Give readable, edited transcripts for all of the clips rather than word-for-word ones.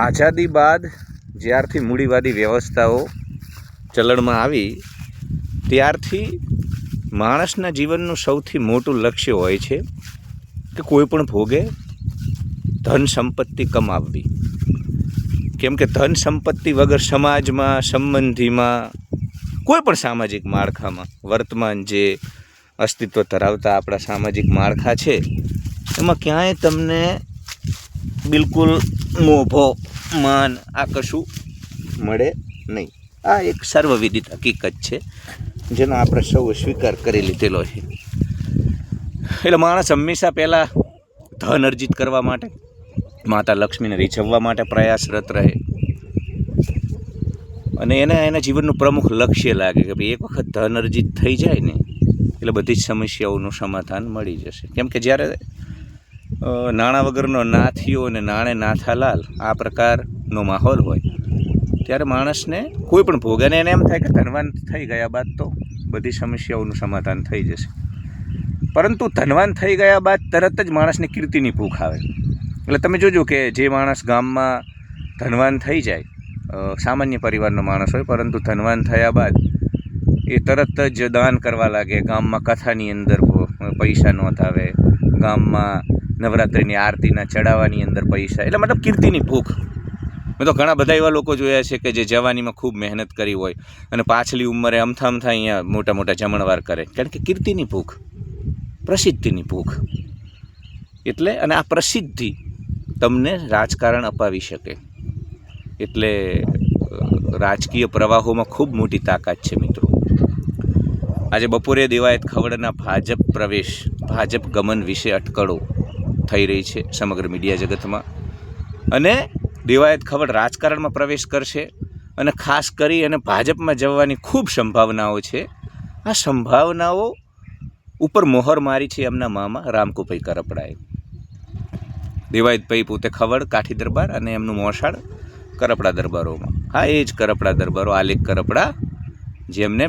આઝાદી બાદ જ્યારથી મૂડીવાદી વ્યવસ્થાઓ ચલણમાં આવી ત્યારથી માણસના જીવનનું સૌથી મોટું લક્ષ્ય હોય છે કે કોઈ પણ ભોગે ધન સંપત્તિ કમાવવી. કેમ કે ધન સંપત્તિ વગર સમાજમાં, સંબંધીમાં, કોઈ પણ સામાજિક માળખામાં વર્તમાન જે અસ્તિત્વ ધરાવતા આપણા સામાજિક માળખા છે એમાં ક્યાંય તમને બિલકુલ મોભો, માન આ કશું મળે નહીં. આ એક સર્વવિદિત હકીકત છે જેનો આપણે સૌએ સ્વીકાર કરી લીધેલો છે. એટલે માણસ હંમેશા પહેલાં ધન અર્જિત કરવા માટે, માતા લક્ષ્મીને રીઝવવા માટે પ્રયાસરત રહે અને એના જીવનનું પ્રમુખ લક્ષ્ય લાગે કે ભાઈ એક વખત ધન અર્જિત થઈ જાય ને એટલે બધી જ સમસ્યાઓનું સમાધાન મળી જશે. કેમ કે જ્યારે નાણાં વગરનો નાથીઓ અને નાણે નાથાલાલ આ પ્રકારનો માહોલ હોય ત્યારે માણસને કોઈ પણ ભોગ, અને એને એમ થાય કે ધનવાન થઈ ગયા બાદ તો બધી સમસ્યાઓનું સમાધાન થઈ જશે. પરંતુ ધનવાન થઈ ગયા બાદ તરત જ માણસને કીર્તિની ભૂખ આવે. એટલે તમે જોજો કે જે માણસ ગામમાં ધનવાન થઈ જાય, સામાન્ય પરિવારનો માણસ હોય પરંતુ ધનવાન થયા બાદ એ તરત જ દાન કરવા લાગે, ગામમાં કથાની અંદર પૈસા નોંધાવે, ગામમાં નવરાત્રિની આરતીના ચડાવવાની અંદર પૈસા, એટલે મતલબ કીર્તિની ભૂખ. મેં તો ઘણા બધા એવા લોકો જોયા છે કે જે જવાનીમાં ખૂબ મહેનત કરી હોય અને પાછલી ઉંમરે અમથા અહીંયા મોટા મોટા જમણવાર કરે, કારણ કે કીર્તિની ભૂખ, પ્રસિદ્ધિની ભૂખ. એટલે અને આ પ્રસિદ્ધિ તમને રાજકારણ અપાવી શકે. એટલે રાજકીય પ્રવાહોમાં ખૂબ મોટી તાકાત છે મિત્રો. આજે બપોરે દેવાયત ખવડના ભાજપ પ્રવેશ, ભાજપ ગમન વિશે અટકળો થઈ રહી છે સમગ્ર મીડિયા જગતમાં. અને દેવાયત ખવડ રાજકારણમાં પ્રવેશ કરશે અને ખાસ કરી અને ભાજપમાં જવાની ખૂબ સંભાવનાઓ છે. આ સંભાવનાઓ ઉપર મોહર મારી છે એમના મામા રામકુભાઈ કરપડાએ. દેવાયતભાઈ પોતે ખવડ કાઠી દરબાર અને એમનું મોસાળ કરપડા દરબારોમાં. હા, એ જ કરપડા દરબારો, આલેખ કરપડા, જેમને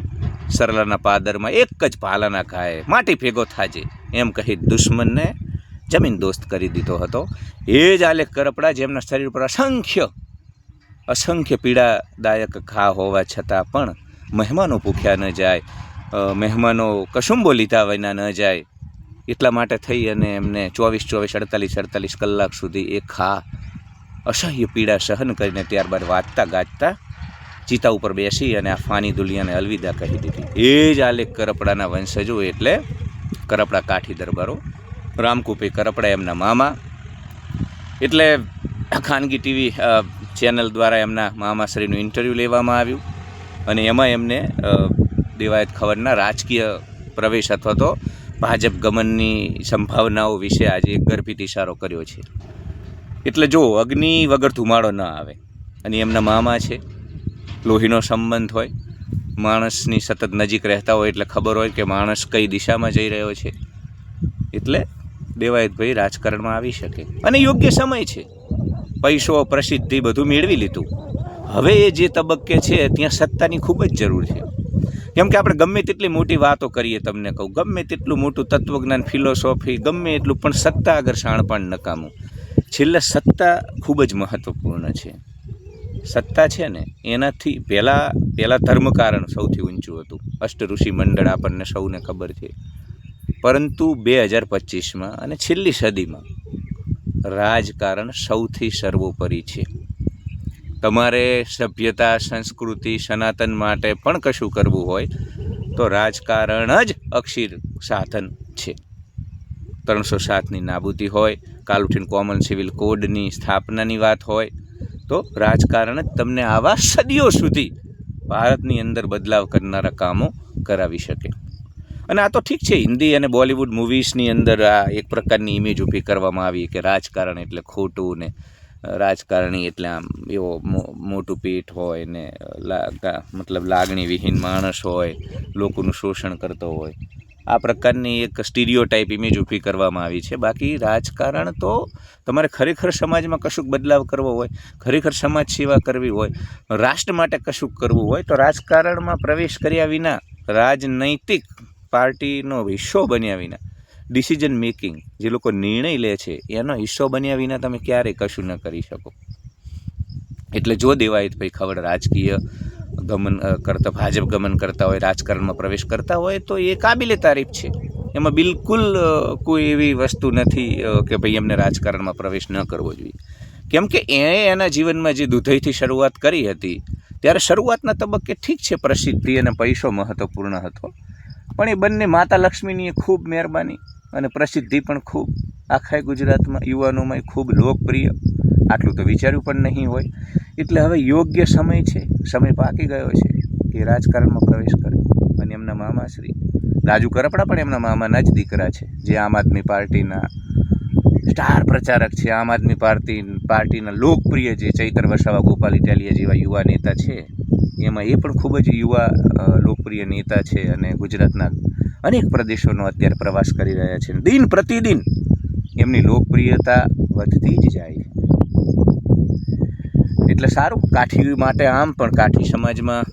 સરલાના પાદરમાં એક જ ભાલાના ઘાએ માટી ભેગો થાજે એમ કહી દુશ્મનને જમીન દોસ્ત કરી દીધો હતો. એ જ આલેખ કરપડા જેમના શરીર પર અસંખ્ય પીડાદાયક ઘા હોવા છતાં પણ મહેમાનો ભૂખ્યા ન જાય, મહેમાનો કશુંબો લીધા વિના ન જાય, એટલા માટે થઈ અને એમને 48 કલાક સુધી એ ઘા અસહ્ય પીડા સહન કરીને ત્યારબાદ વાંચતા ગાજતા ચિતા ઉપર બેસી અને આ ફાની દુનિયાને અલવિદા કહી દીધી. એ જ આલેખ કરપડાના વંશજો એટલે કરપડા કાઠી દરબારો, રામકુભાઈ કરપડા એમના મામા. એટલે ખાનગી ટીવી ચેનલ દ્વારા એમના મામાશ્રીનું ઇન્ટરવ્યૂ લેવામાં આવ્યું અને એમાં એમને દેવાયત ખવડના રાજકીય પ્રવેશ અથવા તો ભાજપ ગમનની સંભાવનાઓ વિશે આજે એક ગર્ભિત ઇશારો કર્યો છે. એટલે જો અગ્નિ વગર ધુમાડો ન આવે અને એમના મામા છે, લોહીનો સંબંધ હોય, માણસની સતત નજીક રહેતા હોય એટલે ખબર હોય કે માણસ કઈ દિશામાં જઈ રહ્યો છે. એટલે દેવાયતભાઈ રાજકારણમાં આવી શકે અને યોગ્ય સમય છે. પૈસો, પ્રસિદ્ધિ બધું મેળવી લીધું. હવે એ જે તબક્કે છે ત્યાં સત્તાની ખૂબ જ જરૂર છે. કેમ કે આપણે ગમે તેટલી મોટી વાતો કરીએ, તમને કહું, ગમે તેટલું મોટું તત્વજ્ઞાન, ફિલોસોફી, ગમે એટલું, પણ સત્તા આગળ શાણપણ નકામું. છેલ્લે સત્તા ખૂબ જ મહત્ત્વપૂર્ણ છે. સત્તા છે ને એનાથી પહેલાં ધર્મકારણ સૌથી ઊંચું હતું. અષ્ટઋષિ મંડળ આપણને સૌને ખબર છે. પરંતુ 2025માં અને છેલ્લી સદીમાં રાજકારણ સૌથી સર્વોપરી છે. તમારે સભ્યતા, સંસ્કૃતિ, સનાતન માટે પણ કશું કરવું હોય તો રાજકારણ જ અક્ષીર સાધન છે. 307ની નાબૂદી હોય, કાલ ઉઠીને કોમન સિવિલ કોડની સ્થાપનાની વાત હોય તો રાજકારણ જ તમને આવા સદીઓ સુધી ભારતની અંદર બદલાવ કરનારા કામો કરાવી શકે. અને આ તો ઠીક છે, હિન્દી અને બોલિવૂડ મૂવીઝની અંદર આ એક પ્રકારની ઇમેજ ઊભી કરવામાં આવી કે રાજકારણ એટલે ખોટું ને રાજકારણી એટલે આમ એવો મોટું પીઠ હોય ને મતલબ લાગણી વિહીન માણસ હોય, લોકોનું શોષણ કરતો હોય. આ પ્રકારની એક સ્ટીરિયોટાઇપ ઇમેજ ઊભી કરવામાં આવી છે. બાકી રાજકારણ તો તમારે ખરેખર સમાજમાં કશુંક બદલાવ કરવો હોય, ખરેખર સમાજ સેવા કરવી હોય, રાષ્ટ્ર માટે કશુંક કરવું હોય તો રાજકારણમાં પ્રવેશ કર્યા વિના, રાજનૈતિક પાર્ટીનો હિસ્સો બન્યા વિના, ડિસિઝન મેકિંગ જે લોકો નિર્ણય લે છે એનો હિસ્સો બન્યા વિના તમે ક્યારેય કશું ન કરી શકો. એટલે જો દેવાયતભાઈ ખવડ રાજકીય ગમન કરતા, ભાજપ ગમન કરતા હોય, રાજકારણમાં પ્રવેશ કરતા હોય તો એ કાબિલે તારીફ છે. એમાં બિલકુલ કોઈ એવી વસ્તુ નથી કે ભાઈ એમને રાજકારણમાં પ્રવેશ ન કરવો જોઈએ. કેમ કે એના જીવનમાં જે દૂધઈથી શરૂઆત કરી હતી ત્યારે શરૂઆતના તબક્કે ઠીક છે પ્રસિદ્ધિ અને પૈસો મહત્ત્વપૂર્ણ હતો, પણ એ બંને માતા લક્ષ્મીની ખૂબ મહેરબાની અને પ્રસિદ્ધિ પણ ખૂબ આખા ગુજરાતમાં યુવાનોમાં ખૂબ લોકપ્રિય, આટલું તો વિચાર્યું પણ નહીં હોય. એટલે હવે યોગ્ય સમય છે, સમય પાકી ગયો છે કે રાજકારણમાં પ્રવેશ કરે. અને એમના મામા શ્રી રાજુ કરપડા પણ એમના મામાના જ દીકરા છે, જે આમ આદમી પાર્ટીના સ્ટાર પ્રચારક છે, આમ આદમી પાર્ટીના લોકપ્રિય જે ચૈતર વસાવા, ગોપાલ ઇટાલિયા જેવા યુવા નેતા છે, એમાં એ પણ ખૂબ જ યુવા લોકપ્રિય નેતા છે અને ગુજરાતના અનેક પ્રદેશોનો અત્યારે પ્રવાસ કરી રહ્યા છે. દિન પ્રતિદિન એમની લોકપ્રિયતા વધતી જ જાય છે. એટલે સારું કાઠી માટે. આમ પણ કાઠી સમાજમાં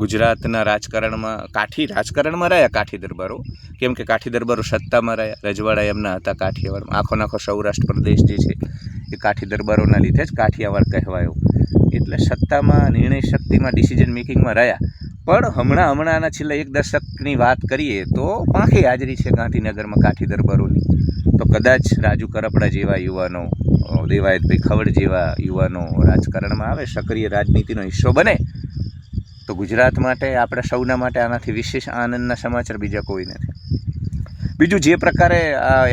ગુજરાતના રાજકારણમાં રહ્યા કાઠી દરબારો, કેમ કે કાઠી દરબારો સત્તામાં રહ્યા, રજવાડા એમના હતા કાઠિયાવાડમાં. આખો સૌરાષ્ટ્ર પ્રદેશ જે છે એ કાઠી દરબારોના લીધે જ કાઠિયાવાડ કહેવાયો. એટલે સત્તામાં, નિર્ણય શક્તિમાં, ડિસિઝન મેકિંગમાં રહ્યા. પણ હમણાંના છેલ્લા 1 દશકની વાત કરીએ તો પાંખી હાજરી છે ગાંધીનગરમાં કાઠી દરબારોની. તો કદાચ રાજુ કરપડા જેવા યુવાનો, દેવાયતભાઈ ખવડ જેવા યુવાનો રાજકારણમાં આવે, સક્રિય રાજનીતિનો હિસ્સો બને તો ગુજરાત માટે, આપણા સૌના માટે આનાથી વિશેષ આનંદના સમાચાર બીજા કોઈ નથી. બીજું જે પ્રકારે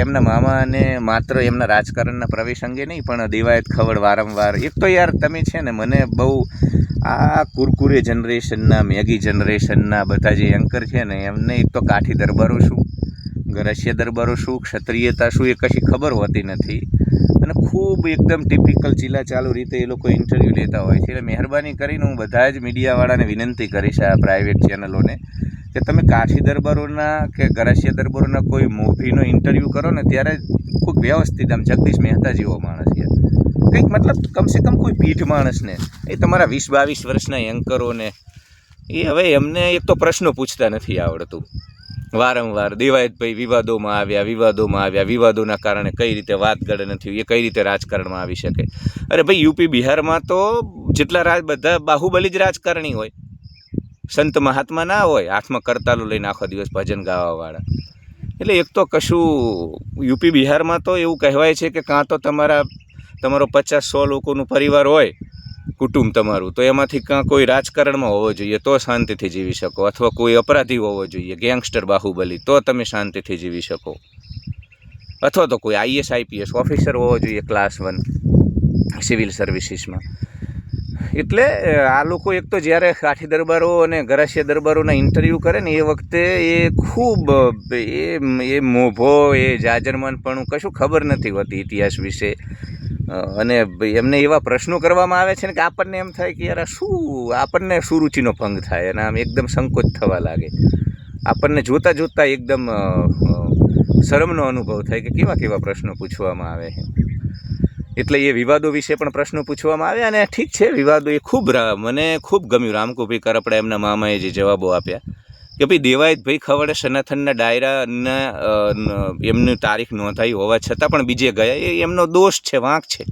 એમના મામાને માત્ર એમના રાજકારણના પ્રવેશ અંગે નહીં, પણ દેવાયત ખવડ વારંવાર, એક તો યાર તમે છે ને મને બહુ આ કુરકુરે જનરેશનના, મેગી જનરેશનના બધા જે એન્કર છે ને એમને એક તો કાઠી દરબારો શું, ગરસિયા દરબારો શું, ક્ષત્રિયતા શું, એ કશી ખબર હોતી નથી. અને ખૂબ એકદમ ટિપિકલ ચીલા ચાલુ રીતે એ લોકો ઇન્ટરવ્યૂ લેતા હોય છે. એટલે મહેરબાની કરીને હું બધા જ મીડિયાવાળાને વિનંતી કરીશ, આ પ્રાઇવેટ ચેનલોને, કે તમે કાઠી દરબારોના કે ગરસિયા દરબારોના કોઈ મૂવીનો ઇન્ટરવ્યૂ કરો ને ત્યારે કોઈક વ્યવસ્થિત, આમ જગદીશ મહેતા જેવો માણસ યાર, કંઈક મતલબ કમસે કમ કોઈ પીઠ માણસને, એ તમારા 20-22 વર્ષના એન્કરોને એ હવે એમને એક તો પ્રશ્નો પૂછતા નથી આવડતું. વારંવાર દેવાયતભાઈ વિવાદોમાં આવ્યા, વિવાદોના કારણે કઈ રીતે વાત ગળે નથી, એ કઈ રીતે રાજકારણમાં આવી શકે. અરે ભાઈ, યુપી બિહારમાં તો જેટલા બધા બાહુબલી જ રાજકારણી હોય, સંત મહાત્મા ના હોય, હાથમાં કરતાલો લઈને આખો દિવસ ભજન ગાવાવાળા. એટલે એક તો કશું યુપી બિહારમાં તો એવું કહેવાય છે કે કાં તો તમારો 50-100 લોકોનું પરિવાર હોય, કુટુંબ તમારું, તો એમાંથી કાં કોઈ રાજકારણમાં હોવો જોઈએ તો શાંતિથી જીવી શકો, અથવા કોઈ અપરાધી હોવો જોઈએ, ગેંગસ્ટર બાહુબલી, તો તમે શાંતિથી જીવી શકો, અથવા તો કોઈ IAS IPS ઓફિસર હોવો જોઈએ ક્લાસ 1 સિવિલ સર્વિસીસમાં. એટલે આ લોકો એક તો જ્યારે કાઠી દરબારો અને ગરાસિયા દરબારોના ઇન્ટરવ્યૂ કરે ને એ વખતે એ ખૂબ એ મોભો, એ જાજરમાનપણું, કશું ખબર નથી હોતી ઇતિહાસ વિશે. અને એમને એવા પ્રશ્નો કરવામાં આવે છે ને કે આપણને એમ થાય કે યાર શું, આપણને સુરુચિનો ભંગ થાય અને આમ એકદમ સંકોચ થવા લાગે. આપણને જોતાં એકદમ શરમનો અનુભવ થાય કે કેવા પ્રશ્નો પૂછવામાં આવે છે. એટલે એ વિવાદો વિશે પણ પ્રશ્નો પૂછવામાં આવ્યા. અને ઠીક છે, વિવાદો એ મને ખૂબ ગમ્યું. રામકુભાઈ કરપડા એમના મામાએ જે જવાબો આપ્યા કે ભાઈ દેવાયતભાઈ ખવડે સનાતનના ડાયરાના એમની તારીખ નોંધાઈ હોવા છતાં પણ બીજે ગયા, એ એમનો દોષ છે, વાંક છે.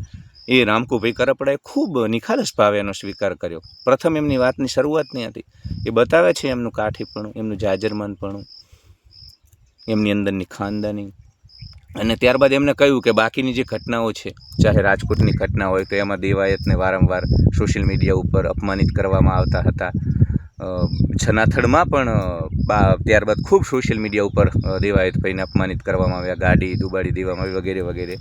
એ રામકુભાઈ કરપડાએ ખૂબ નિખાલસ ભાવે એનો સ્વીકાર કર્યો. પ્રથમ એમની વાતની શરૂઆત નહીં હતી, એ બતાવે છે એમનું કાઠીપણું, એમનું જાજરમાનપણું, એમની અંદરની ખાનદાની. અને ત્યારબાદ એમને કહ્યું કે બાકીની જે ઘટનાઓ છે, ચાહે રાજકોટની ઘટના હોય તો એમાં દેવાયતને વારંવાર સોશિયલ મીડિયા ઉપર અપમાનિત કરવામાં આવતા હતા. છનાથડમાં પણ ત્યારબાદ ખૂબ સોશિયલ મીડિયા ઉપર દેવાયતભાઈને અપમાનિત કરવામાં આવ્યા, ગાડી ડૂબાડી દેવામાં આવી, વગેરે વગેરે.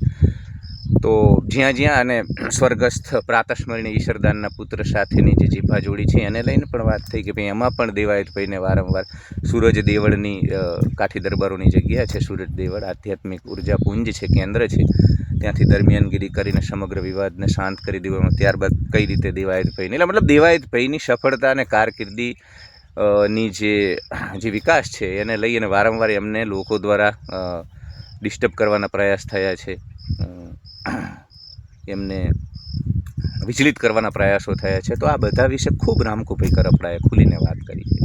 તો જ્યાં અને સ્વર્ગસ્થ પ્રાતસ્મરણીય ઈશ્વરદાનના પુત્ર સાથેની જે જીભાજોડી છે એને લઈને પણ વાત થઈ કે ભાઈ એમાં પણ દેવાયતભાઈને વારંવાર સૂરજ દેવળની, કાઠી દરબારોની જગ્યા છે સૂરજ દેવળ, આધ્યાત્મિક ઉર્જા પુંજ છે, કેન્દ્ર છે, ત્યાંથી દરમિયાનગીરી કરીને સમગ્ર વિવાદને શાંત કરી દેવામાં. ત્યારબાદ કઈ રીતે દેવાયતભાઈને, એટલે મતલબ દેવાયતભાઈની સફળતા અને કારકિર્દી ની જે વિકાસ છે એને લઈ અને વારંવાર એમને લોકો દ્વારા ડિસ્ટર્બ કરવાના પ્રયાસ થયા છે, એમને વિચલિત કરવાના પ્રયાસો થયા છે. તો આ બધા વિશે ખૂબ રામકુભાઈ કરપડાએ ખુલીને વાત કરી છે.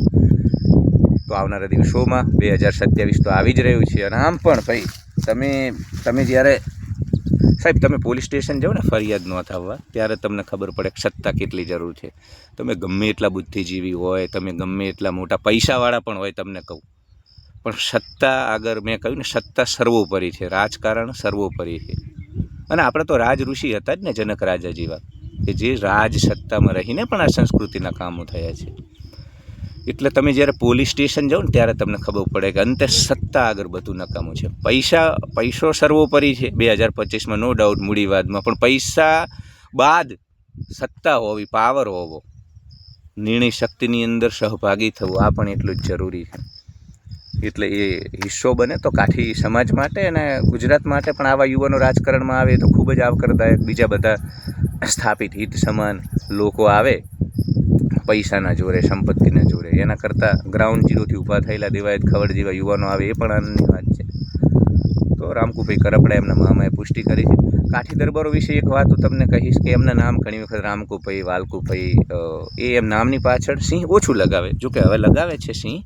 તો આવનારા દિવસોમાં 2027 તો આવી જ રહ્યું છે. અને આમ પણ ભાઈ તમે જ્યારે સાહેબ તમે પોલીસ સ્ટેશન જાઓ ને ફરિયાદ નોંધાવવા, ત્યારે તમને ખબર પડે કે સત્તા કેટલી જરૂર છે. તમે ગમે એટલા બુદ્ધિજીવી હોય, તમે ગમે એટલા મોટા પૈસાવાળા પણ હોય, તમને કહું, પણ સત્તા આગળ મેં કહ્યું ને, સત્તા સર્વોપરી છે, રાજકારણ સર્વોપરી છે. અને આપણે તો રાજ ઋષિ હતા જ ને, જનક રાજા જેવા, કે જે રાજ સત્તામાં રહીને પણ આ સંસ્કૃતિના કામો થયા છે. એટલે તમે જ્યારે પોલીસ સ્ટેશન જાઓ ને, ત્યારે તમને ખબર પડે કે અંતે સત્તા આગળ બધું નકામું છે. પૈસો સર્વોપરી છે 2025માં, નો ડાઉટ, મૂડીવાદમાં, પણ પૈસા બાદ સત્તા હોવી, પાવર હોવો, નિર્ણય શક્તિની અંદર સહભાગી થવું, આ પણ એટલું જ જરૂરી છે. એટલે એ હિસ્સો બને તો કાઠી સમાજ માટે અને ગુજરાત માટે પણ આવા યુવાનો રાજકારણમાં આવે તો ખૂબ જ આવકારદાયક. બીજા બધા સ્થાપિત હિત સમાન લોકો આવે પૈસાના જોરે, સંપત્તિના જોરે, એના કરતાં ગ્રાઉન્ડ ઝીરોથી ઊભા થયેલા દેવાયત ખવડ જેવા યુવાનો આવે, એ પણ આનંદની વાત છે. તો રામકુભાઈ કરપડા એમના મામાએ પુષ્ટિ કરી છે. કાઠી દરબારો વિશે એક વાત હું તમને કહીશ કે એમના નામ ઘણી વખત રામકુભાઈ, વાલકુભાઈ, એ એમ નામની પાછળ સિંહ ઓછું લગાવે, જોકે હવે લગાવે છે સિંહ,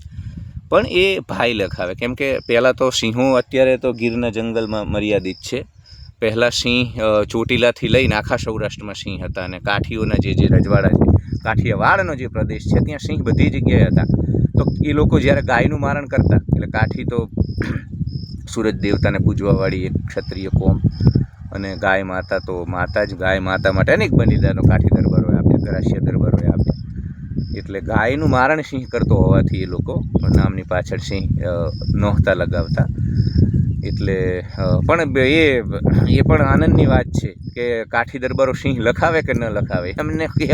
પણ એ ભાઈ લખાવે. કેમ કે પહેલાં તો સિંહો અત્યારે તો ગીરના જંગલમાં મર્યાદિત છે. પહેલાં સિંહ ચોટીલાથી લઈને આખા સૌરાષ્ટ્રમાં સિંહ હતા, અને કાઠીઓના જે રજવાડા છે, કાઠિયાવાડનો જે પ્રદેશ છે, ત્યાં સિંહ બધી જગ્યાએ હતા. તો એ લોકો જ્યારે ગાયનું મારણ કરતા, એટલે કાઠી તો સૂરજ દેવતાને પૂજવાવાળી એક ક્ષત્રિય કોમ, અને ગાય માતા તો માતા જ, ગાય માતા માટે અનેક બલિદાનો કાઠી દરબારોએ આપ્યા, ગરાસિયા દરબારોએ આપ્યા. એટલે ગાયનું મારણ સિંહ કરતો હોવાથી એ લોકો નામની પાછળ સિંહ નહોતા લગાવતા. એટલે પણ એ પણ આનંદની વાત છે કે કાઠી દરબારો સિંહ લખાવે કે ન લખાવે,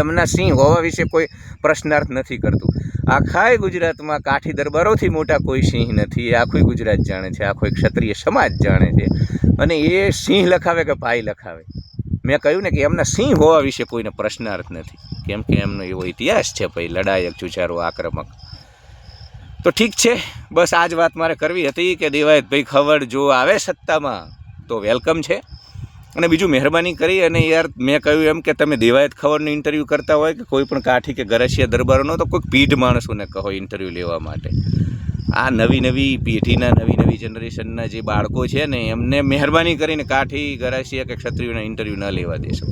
એમના સિંહ હોવા વિશે કોઈ પ્રશ્નાર્થ નથી કરતું. આખાય ગુજરાતમાં કાઠી દરબારોથી મોટા કોઈ સિંહ નથી, એ આખું ગુજરાત જાણે છે, આખો ક્ષત્રિય સમાજ જાણે છે. અને એ સિંહ લખાવે કે ભાઈ લખાવે, મેં કહ્યું ને કે એમના સિંહ હોવા વિશે કોઈને પ્રશ્નાર્થ નથી, કેમ કે એમનો એવો ઇતિહાસ છે ભાઈ, લડાયક, જુજારો, આક્રમક. તો ઠીક છે, બસ આ જ વાત મારે કરવી હતી કે દેવાયતભાઈ ખવડ જો આવે સત્તામાં તો વેલકમ છે. અને બીજું મહેરબાની કરી અને યાર, મેં કહ્યું એમ કે તમે દેવાયત ખવડનું ઇન્ટરવ્યૂ કરતા હોય કે કોઈ પણ કાઠી કે ગરસિયા દરબારોનો, તો કોઈક પીઢ માણસોને કહો ઇન્ટરવ્યૂ લેવા માટે. આ નવી પેઢીના, નવી જનરેશનના જે બાળકો છે ને, એમને મહેરબાની કરીને કાઠી, ગરાસિયા કે ક્ષત્રિયોના ઇન્ટરવ્યૂ ન લેવા દેશો.